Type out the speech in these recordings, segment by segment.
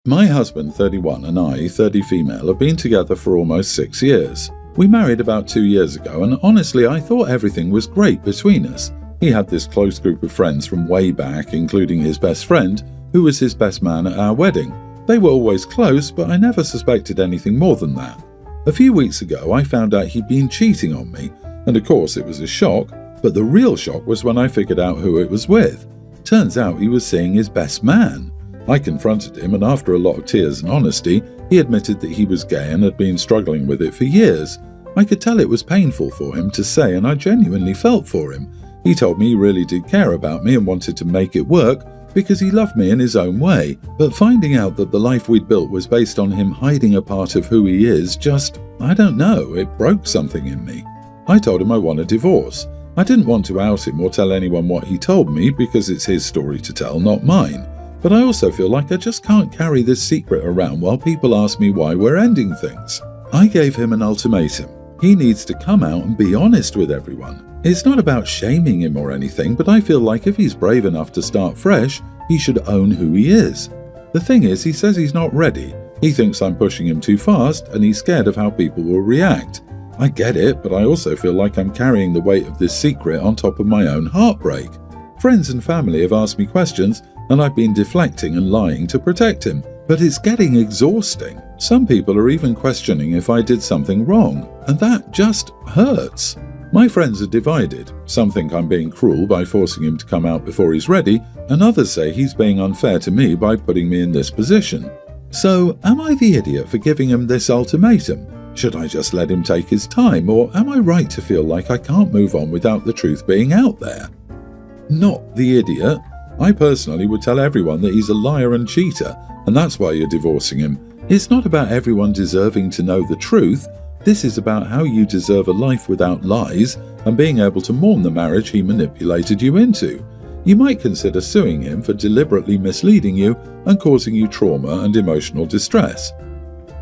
My husband, 31, and I, 30 female, have been together for almost 6 years. We married about 2 years ago, and honestly, I thought everything was great between us. He had this close group of friends from way back, including his best friend, who was his best man at our wedding. They were always close, but I never suspected anything more than that. A few weeks ago, I found out he'd been cheating on me, and of course it was a shock, but the real shock was when I figured out who it was with. Turns out he was seeing his best man. I confronted him, and after a lot of tears and honesty, he admitted that he was gay and had been struggling with it for years. I could tell it was painful for him to say, and I genuinely felt for him. He told me he really did care about me and wanted to make it work because he loved me in his own way. But finding out that the life we'd built was based on him hiding a part of who he is I don't know, it broke something in me. I told him I want a divorce. I didn't want to out him or tell anyone what he told me because it's his story to tell, not mine. But I also feel like I just can't carry this secret around while people ask me why we're ending things. I gave him an ultimatum. He needs to come out and be honest with everyone. It's not about shaming him or anything, but I feel like if he's brave enough to start fresh, he should own who he is. The thing is, he says he's not ready. He thinks I'm pushing him too fast, and he's scared of how people will react. I get it, but I also feel like I'm carrying the weight of this secret on top of my own heartbreak. Friends and family have asked me questions, and I've been deflecting and lying to protect him. But it's getting exhausting. Some people are even questioning if I did something wrong, and that just hurts. My friends are divided. Some think I'm being cruel by forcing him to come out before he's ready, and others say he's being unfair to me by putting me in this position. So, am I the idiot for giving him this ultimatum? Should I just let him take his time, or am I right to feel like I can't move on without the truth being out there? Not the idiot. I personally would tell everyone that he's a liar and cheater, and that's why you're divorcing him. It's not about everyone deserving to know the truth. This is about how you deserve a life without lies and being able to mourn the marriage he manipulated you into. You might consider suing him for deliberately misleading you and causing you trauma and emotional distress.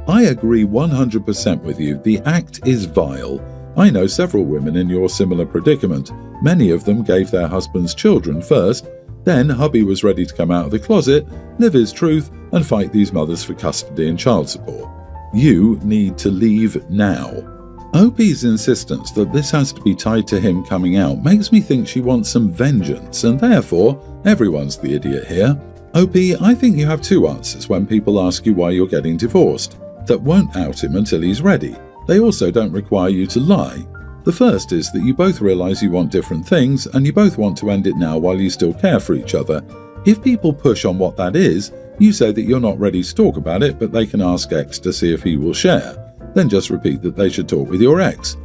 I agree 100% with you. The act is vile. I know several women in your similar predicament. Many of them gave their husbands children first. Then hubby was ready to come out of the closet, live his truth, and fight these mothers for custody and child support. You need to leave now. OP's insistence that this has to be tied to him coming out makes me think she wants some vengeance, and therefore, everyone's the idiot here. OP, I think you have two answers when people ask you why you're getting divorced. That won't out him until he's ready. They also don't require you to lie. The first is that you both realize you want different things, and you both want to end it now while you still care for each other. If people push on what that is, you say that you're not ready to talk about it, but they can ask X to see if he will share. Then just repeat that they should talk with your ex.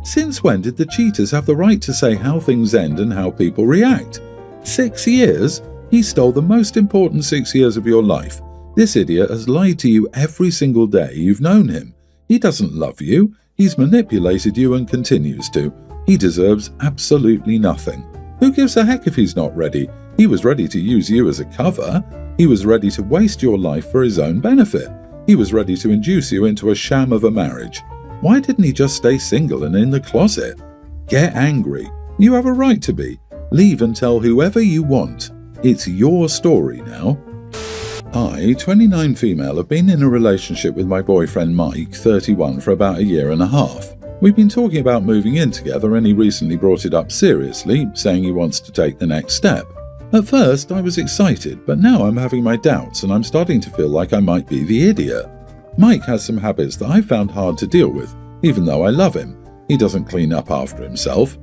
Since when did the cheaters have the right to say how things end and how people react? 6 years? He stole the most important 6 years of your life. This idiot has lied to you every single day you've known him. He doesn't love you. He's manipulated you and continues to. He deserves absolutely nothing. Who gives a heck if he's not ready? He was ready to use you as a cover. He was ready to waste your life for his own benefit. He was ready to induce you into a sham of a marriage. Why didn't he just stay single and in the closet? Get angry. You have a right to be. Leave and tell whoever you want. It's your story now. I, 29 female, have been in a relationship with my boyfriend Mike, 31, for about a year and a half. We've been talking about moving in together, and he recently brought it up seriously, saying he wants to take the next step. At first, I was excited, but now I'm having my doubts and I'm starting to feel like I might be the idiot. Mike has some habits that I found hard to deal with, even though I love him. He doesn't clean up after himself,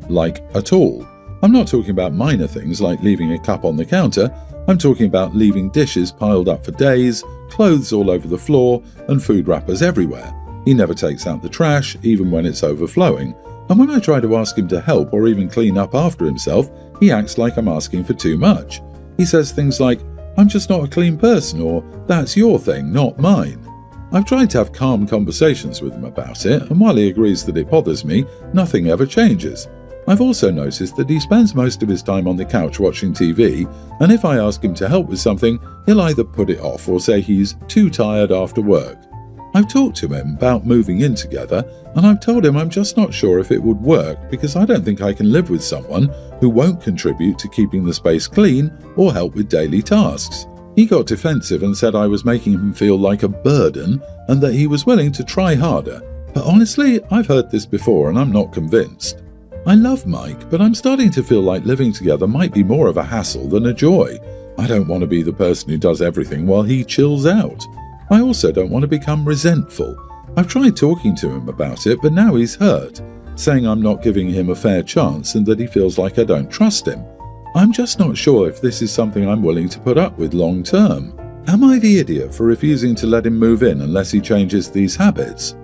at all. I'm not talking about minor things like leaving a cup on the counter. I'm talking about leaving dishes piled up for days, clothes all over the floor, and food wrappers everywhere. He never takes out the trash, even when it's overflowing. And when I try to ask him to help or even clean up after himself, he acts like I'm asking for too much. He says things like, "I'm just not a clean person," or "That's your thing, not mine." I've tried to have calm conversations with him about it, and while he agrees that it bothers me, nothing ever changes. I've also noticed that he spends most of his time on the couch watching TV, and if I ask him to help with something, he'll either put it off or say he's too tired after work. I've talked to him about moving in together, and I've told him I'm just not sure if it would work because I don't think I can live with someone who won't contribute to keeping the space clean or help with daily tasks. He got defensive and said I was making him feel like a burden and that he was willing to try harder. But honestly, I've heard this before and I'm not convinced. I love Mike, but I'm starting to feel like living together might be more of a hassle than a joy. I don't want to be the person who does everything while he chills out. I also don't want to become resentful. I've tried talking to him about it, but now he's hurt, saying I'm not giving him a fair chance and that he feels like I don't trust him. I'm just not sure if this is something I'm willing to put up with long term. Am I the idiot for refusing to let him move in unless he changes these habits?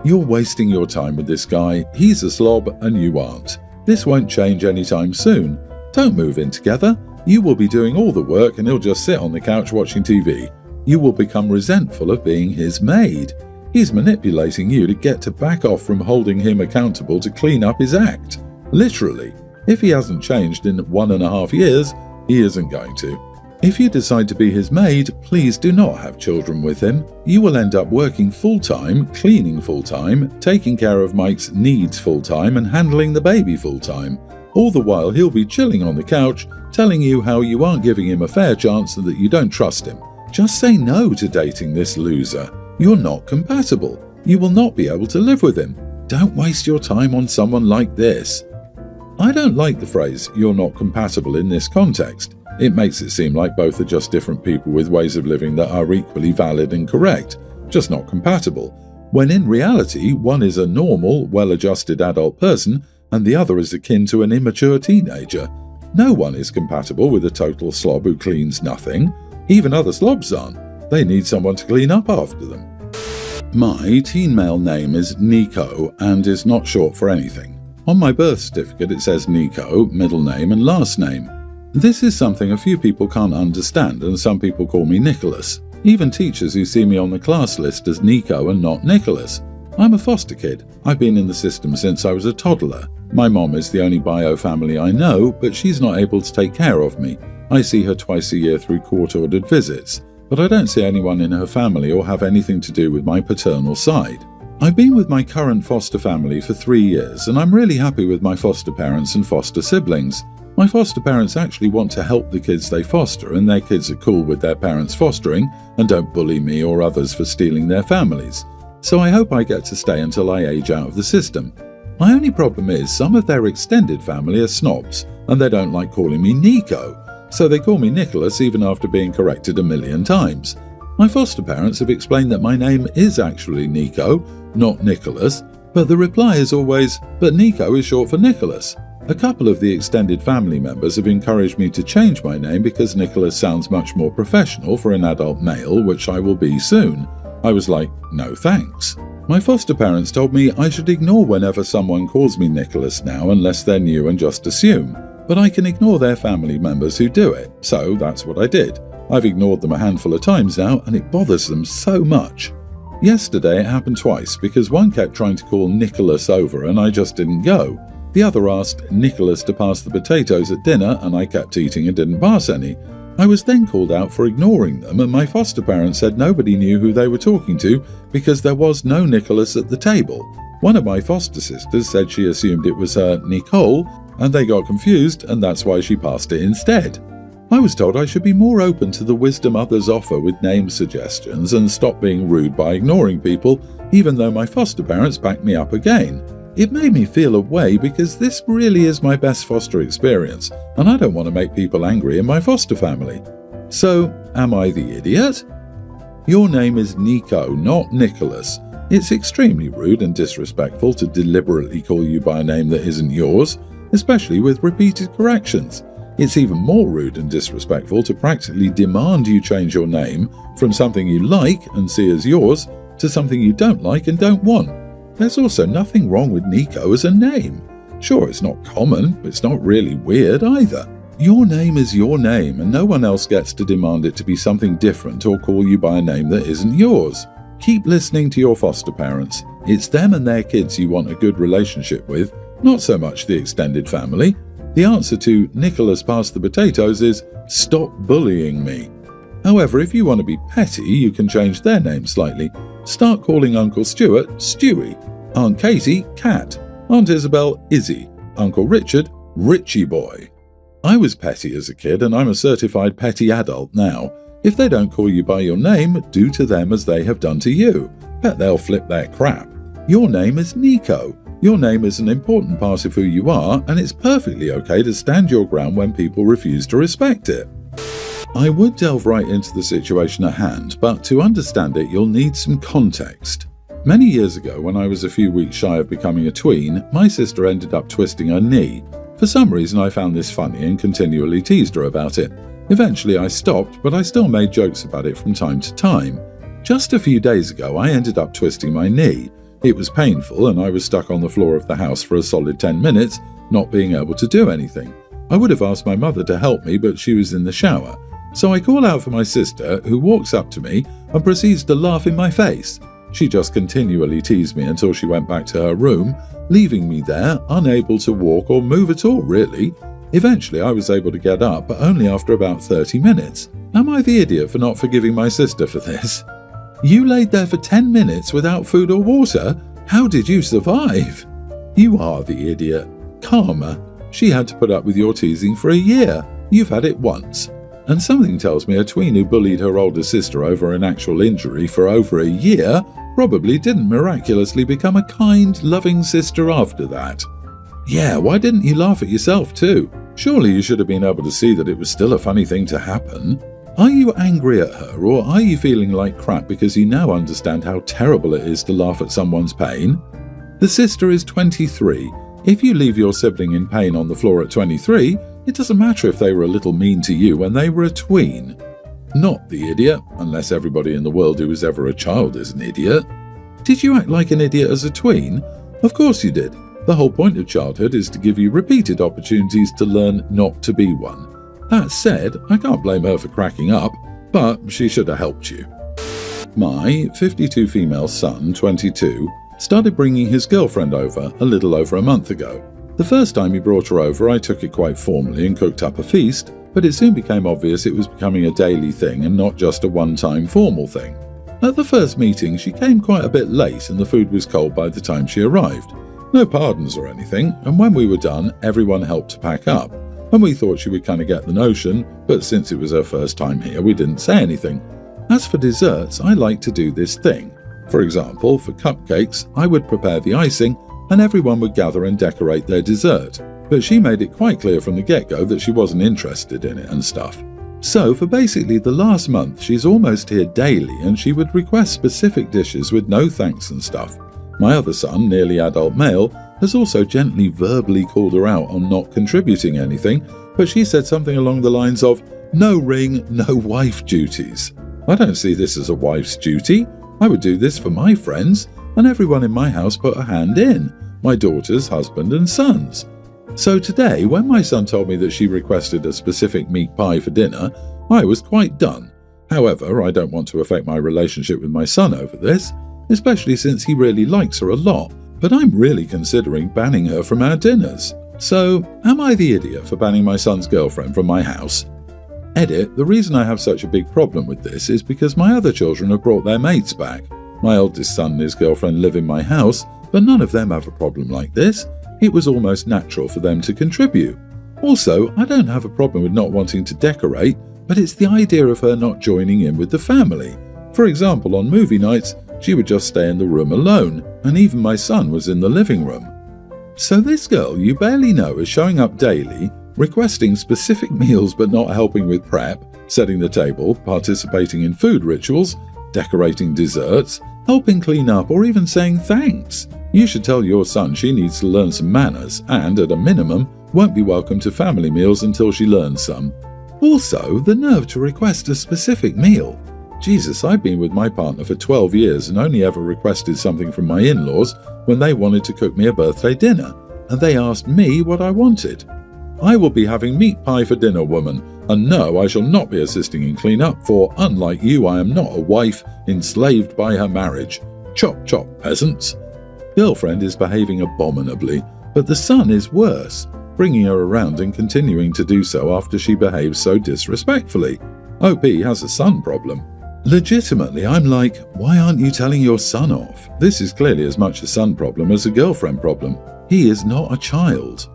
You're wasting your time with this guy. He's a slob and you aren't. This won't change anytime soon. Don't move in together. You will be doing all the work and he'll just sit on the couch watching TV. You will become resentful of being his maid. He's manipulating you to get to back off from holding him accountable to clean up his act. Literally. If he hasn't changed in 1.5 years, he isn't going to. If you decide to be his maid, please do not have children with him. You will end up working full-time, cleaning full-time, taking care of Mike's needs full-time and handling the baby full-time. All the while he'll be chilling on the couch, telling you how you aren't giving him a fair chance and that you don't trust him. Just say no to dating this loser. You're not compatible. You will not be able to live with him. Don't waste your time on someone like this. I don't like the phrase, "you're not compatible" in this context. It makes it seem like both are just different people with ways of living that are equally valid and correct, just not compatible, when in reality one is a normal, well-adjusted adult person and the other is akin to an immature teenager. No one is compatible with a total slob who cleans nothing. Even other slobs aren't. They need someone to clean up after them. My teen male name is Nico and is not short for anything. On my birth certificate it says Nico, middle name and last name. This is something a few people can't understand and some people call me Nicholas. Even teachers who see me on the class list as Nico and not Nicholas. I'm a foster kid. I've been in the system since I was a toddler. My mom is the only bio family I know, but she's not able to take care of me. I see her twice a year through court-ordered visits, but I don't see anyone in her family or have anything to do with my paternal side. I've been with my current foster family for 3 years and I'm really happy with my foster parents and foster siblings. My foster parents actually want to help the kids they foster and their kids are cool with their parents fostering and don't bully me or others for stealing their families. So I hope I get to stay until I age out of the system. My only problem is some of their extended family are snobs and they don't like calling me Nico, so they call me Nicholas even after being corrected 1,000,000 times. My foster parents have explained that my name is actually Nico, not Nicholas, but the reply is always, "But Nico is short for Nicholas." A couple of the extended family members have encouraged me to change my name because Nicholas sounds much more professional for an adult male, which I will be soon. I was like, no thanks. My foster parents told me I should ignore whenever someone calls me Nicholas now unless they're new and just assume, but I can ignore their family members who do it, so that's what I did. I've ignored them a handful of times now and it bothers them so much. Yesterday it happened twice because one kept trying to call Nicholas over and I just didn't go. The other asked Nicholas to pass the potatoes at dinner and I kept eating and didn't pass any. I was then called out for ignoring them and my foster parents said nobody knew who they were talking to because there was no Nicholas at the table. One of my foster sisters said she assumed it was her Nicole and they got confused and that's why she passed it instead. I was told I should be more open to the wisdom others offer with name suggestions and stop being rude by ignoring people, even though my foster parents backed me up again. It made me feel a way because this really is my best foster experience and I don't want to make people angry in my foster family. So, am I the idiot? Your name is Nico, not Nicholas. It's extremely rude and disrespectful to deliberately call you by a name that isn't yours, especially with repeated corrections. It's even more rude and disrespectful to practically demand you change your name from something you like and see as yours to something you don't like and don't want. There's also nothing wrong with Nico as a name. Sure, it's not common, but it's not really weird either. Your name is your name and no one else gets to demand it to be something different or call you by a name that isn't yours. Keep listening to your foster parents. It's them and their kids you want a good relationship with, not so much the extended family. The answer to Nicholas passed the potatoes is stop bullying me. However, if you want to be petty, you can change their name slightly. Start calling Uncle Stuart Stewie, Aunt Katie Cat, Aunt Isabel Izzy, Uncle Richard Richie Boy. I was petty as a kid and I'm a certified petty adult now. If they don't call you by your name, do to them as they have done to you. Bet they'll flip their crap. Your name is Nico. Your name is an important part of who you are, and it's perfectly okay to stand your ground when people refuse to respect it. I would delve right into the situation at hand, but to understand it, you'll need some context. Many years ago, when I was a few weeks shy of becoming a tween, my sister ended up twisting her knee. For some reason, I found this funny and continually teased her about it. Eventually, I stopped, but I still made jokes about it from time to time. Just a few days ago, I ended up twisting my knee. It was painful, and I was stuck on the floor of the house for a solid 10 minutes, not being able to do anything. I would have asked my mother to help me, but she was in the shower. So I call out for my sister, who walks up to me and proceeds to laugh in my face. She just continually teased me until she went back to her room, leaving me there, unable to walk or move at all, really. Eventually, I was able to get up, but only after about 30 minutes. Am I the idiot for not forgiving my sister for this? You laid there for 10 minutes without food or water? How did you survive? You are the idiot. Karma. She had to put up with your teasing for a year. You've had it once. And something tells me a tween who bullied her older sister over an actual injury for over a year probably didn't miraculously become a kind, loving sister after that. Yeah, why didn't you laugh at yourself too? Surely you should have been able to see that it was still a funny thing to happen. Are you angry at her, or are you feeling like crap because you now understand how terrible it is to laugh at someone's pain? The sister is 23. If you leave your sibling in pain on the floor at 23, it doesn't matter if they were a little mean to you when they were a tween. Not the idiot, unless everybody in the world who was ever a child is an idiot. Did you act like an idiot as a tween? Of course you did. The whole point of childhood is to give you repeated opportunities to learn not to be one. That said, I can't blame her for cracking up, but she should have helped you. My 52 female son, 22, started bringing his girlfriend over a little over a month ago. The first time he brought her over, I took it quite formally and cooked up a feast, but it soon became obvious it was becoming a daily thing and not just a one-time formal thing. At the first meeting, she came quite a bit late and the food was cold by the time she arrived. No pardons or anything, and when we were done, everyone helped to pack up. And we thought she would kind of get the notion, but since it was her first time here, we didn't say anything. As for desserts, I like to do this thing. For example, for cupcakes, I would prepare the icing, and everyone would gather and decorate their dessert. But she made it quite clear from the get-go that she wasn't interested in it and stuff. So for basically the last month, she's almost here daily, and she would request specific dishes with no thanks and stuff. My other son, nearly adult male, has also gently verbally called her out on not contributing anything, but she said something along the lines of, "No ring, no wife duties." I don't see this as a wife's duty. I would do this for my friends, and everyone in my house put a hand in, my daughter's husband and sons. So today, when my son told me that she requested a specific meat pie for dinner, I was quite done. However, I don't want to affect my relationship with my son over this, especially since he really likes her a lot, but I'm really considering banning her from our dinners. So, am I the idiot for banning my son's girlfriend from my house? Edit, the reason I have such a big problem with this is because my other children have brought their mates back. My oldest son and his girlfriend live in my house, but none of them have a problem like this. It was almost natural for them to contribute. Also, I don't have a problem with not wanting to decorate, but it's the idea of her not joining in with the family. For example, on movie nights, she would just stay in the room alone, and even my son was in the living room. So this girl you barely know is showing up daily, requesting specific meals but not helping with prep, setting the table, participating in food rituals, decorating desserts, helping clean up, or even saying thanks. You should tell your son she needs to learn some manners and, at a minimum, won't be welcome to family meals until she learns some. Also, the nerve to request a specific meal. Jesus, I've been with my partner for 12 years and only ever requested something from my in-laws when they wanted to cook me a birthday dinner, and they asked me what I wanted. I will be having meat pie for dinner, woman, and no, I shall not be assisting in clean-up, for unlike you, I am not a wife enslaved by her marriage. Chop chop, peasants. Girlfriend is behaving abominably, but the son is worse, bringing her around and continuing to do so after she behaves so disrespectfully. OP has a son problem. Legitimately, I'm like, why aren't you telling your son off? This is clearly as much a son problem as a girlfriend problem. He is not a child.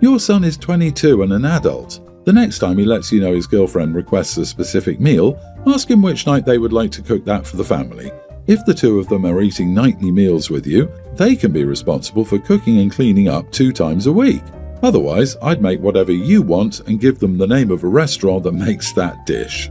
Your son is 22 and an adult. The next time he lets you know his girlfriend requests a specific meal, ask him which night they would like to cook that for the family. If the two of them are eating nightly meals with you, they can be responsible for cooking and cleaning up 2 times a week. Otherwise, I'd make whatever you want and give them the name of a restaurant that makes that dish.